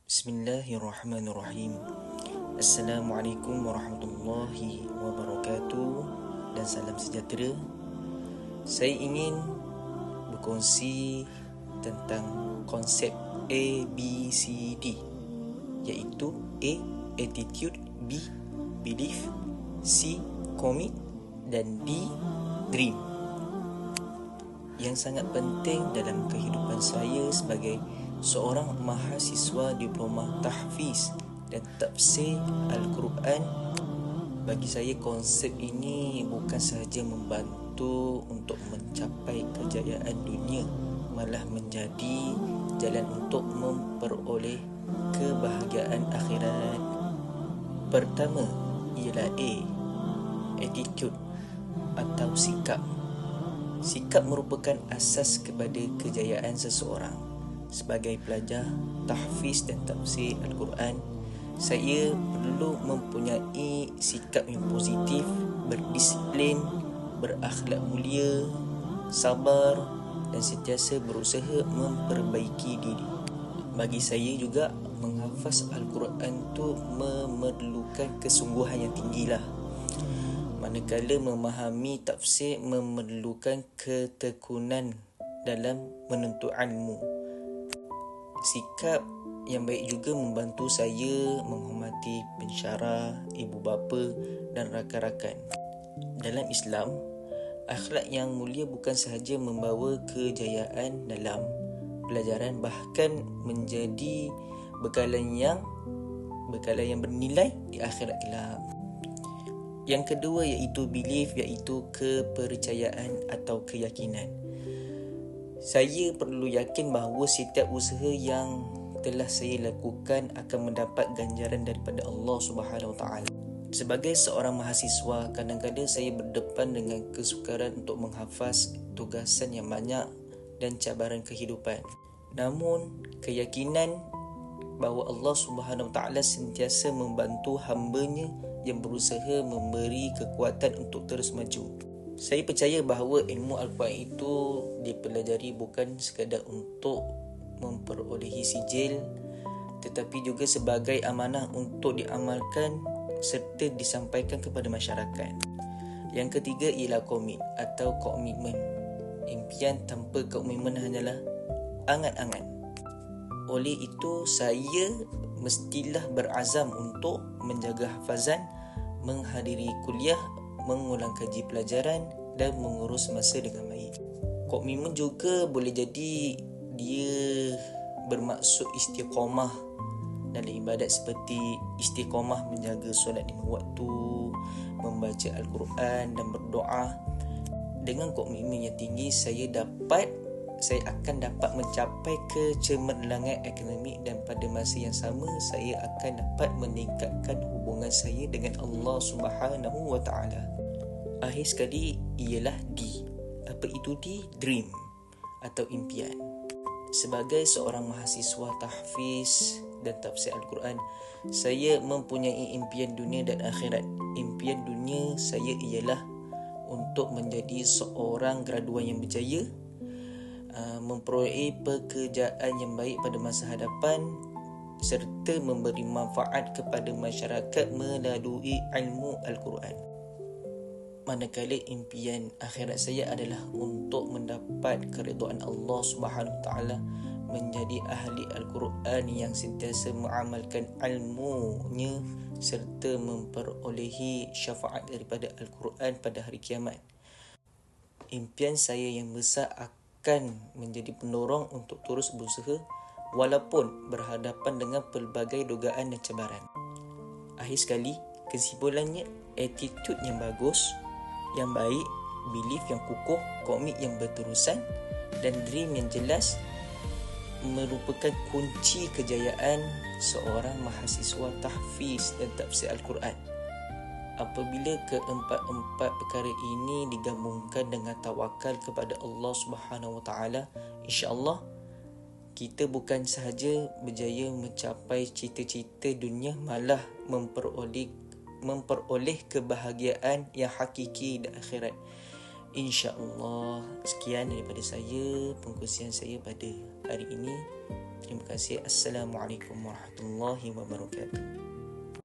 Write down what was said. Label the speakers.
Speaker 1: Bismillahirrahmanirrahim. Assalamualaikum warahmatullahi wabarakatuh dan salam sejahtera. Saya ingin berkongsi tentang konsep ABCD, iaitu A. Attitude, B. Belief, C. Commit dan D. Dream. Yang sangat penting dalam kehidupan saya sebagai seorang mahasiswa diploma tahfiz dan tafsir Al-Quran, bagi saya konsep ini bukan sahaja membantu untuk mencapai kejayaan dunia, malah menjadi jalan untuk memperoleh kebahagiaan akhirat. Pertama ialah A. Attitude atau sikap. Sikap merupakan asas kepada kejayaan seseorang. Sebagai pelajar tahfiz dan tafsir Al-Quran, saya perlu mempunyai sikap yang positif, berdisiplin, berakhlak mulia, sabar dan sentiasa berusaha memperbaiki diri. Bagi saya juga, menghafaz Al-Quran itu memerlukan kesungguhan yang tinggilah. Manakala memahami tafsir memerlukan ketekunan dalam menuntut ilmu. Sikap yang baik juga membantu saya menghormati pensyarah, ibu bapa dan rakan-rakan. Dalam Islam, akhlak yang mulia bukan sahaja membawa kejayaan dalam pelajaran, bahkan menjadi bekalan yang bernilai di akhirat kelak. Yang kedua iaitu belief, iaitu kepercayaan atau keyakinan. Saya perlu yakin bahawa setiap usaha yang telah saya lakukan akan mendapat ganjaran daripada Allah Subhanahu Wa Taala. Sebagai seorang mahasiswa, kadang-kadang saya berdepan dengan kesukaran untuk menghafaz tugasan yang banyak dan cabaran kehidupan. Namun, keyakinan bahawa Allah Subhanahu Wa Taala sentiasa membantu hamba-Nya yang berusaha memberi kekuatan untuk terus maju. Saya percaya bahawa ilmu Al-Quran itu dipelajari bukan sekadar untuk memperolehi sijil, tetapi juga sebagai amanah untuk diamalkan serta disampaikan kepada masyarakat. Yang ketiga ialah komit atau komitmen. Impian tanpa komitmen hanyalah angan-angan. Oleh itu, saya mestilah berazam untuk menjaga hafazan, menghadiri kuliah, mengulang kaji pelajaran dan mengurus masa dengan baik. Komitmen juga boleh jadi dia bermaksud istiqamah dalam ibadat, seperti istiqamah menjaga solat 5 waktu, membaca Al-Quran dan berdoa. Dengan komitmen yang tinggi, saya akan dapat mencapai kecemerlangan akademik, dan pada masa yang sama saya akan dapat meningkatkan hubungan saya dengan Allah Subhanahu Wa Taala. Akhir sekali ialah D. Apa itu D? Dream atau impian. Sebagai seorang mahasiswa tahfiz dan tafsir Al-Quran, saya mempunyai impian dunia dan akhirat. Impian dunia saya ialah untuk menjadi seorang graduan yang berjaya, memperoleh pekerjaan yang baik pada masa hadapan serta memberi manfaat kepada masyarakat melalui ilmu Al-Quran. Manakala impian akhirat saya adalah untuk mendapat keridhaan Allah Subhanahu Wa Taala, menjadi ahli Al-Quran yang sentiasa mengamalkan ilmunya serta memperolehi syafaat daripada Al-Quran pada hari kiamat. Impian saya yang besar akan menjadi pendorong untuk terus berusaha walaupun berhadapan dengan pelbagai dugaan dan cabaran. Akhir sekali, kesimpulannya, attitude yang bagus, yang baik, belief yang kukuh, komit yang berterusan dan dream yang jelas merupakan kunci kejayaan seorang mahasiswa tahfiz dan tafsir Al-Quran. Apabila keempat-empat perkara ini digabungkan dengan tawakal kepada Allah Subhanahu Wa Taala, insya-Allah kita bukan sahaja berjaya mencapai cita-cita dunia, malah memperoleh kebahagiaan yang hakiki di akhirat. InsyaAllah. Sekian daripada saya, perkongsian saya pada hari ini. Terima kasih. Assalamualaikum warahmatullahi wabarakatuh.